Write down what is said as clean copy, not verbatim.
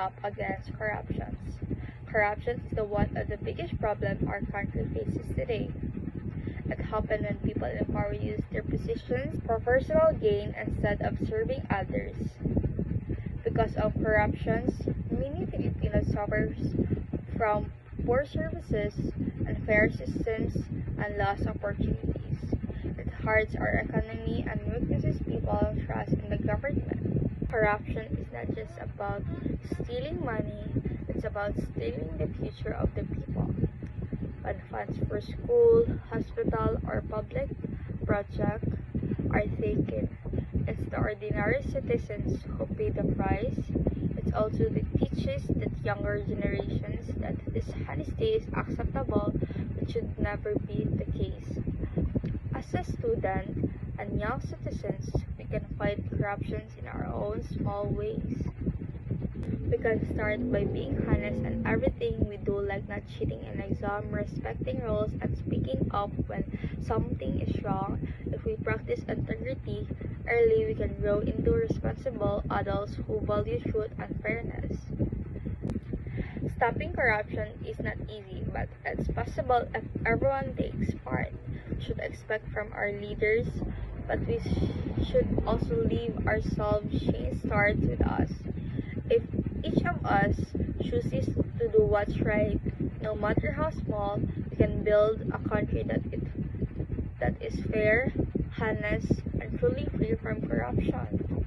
up against corruption. Corruption is the one of the biggest problems our country faces today. It happens when people in power use their positions for personal gain instead of serving others. Because of corruption, many Filipinos suffer from poor services, unfair systems, and lost opportunities. It hurts our economy and weaknesses people's trust in the government. Corruption is not just about stealing money, it's about stealing the future of the people. When funds for school, hospital, or public project are taken, it's the ordinary citizens who pay the price. It also teaches the younger generations that dishonesty is acceptable but should never be the case. As a student and young citizens, we can fight corruption in our own small ways. We can start by being honest in everything we do, like not cheating in exam, respecting rules, and speaking up when something is wrong. If we practice integrity early, we can grow into responsible adults who value truth and fairness. Stopping corruption is not easy, but it's possible if everyone takes part. We should expect from our leaders, but we should also leave ourselves. Change starts with us. If each of us chooses to do what's right, no matter how small, we can build a country that is fair, honest, and truly free from corruption.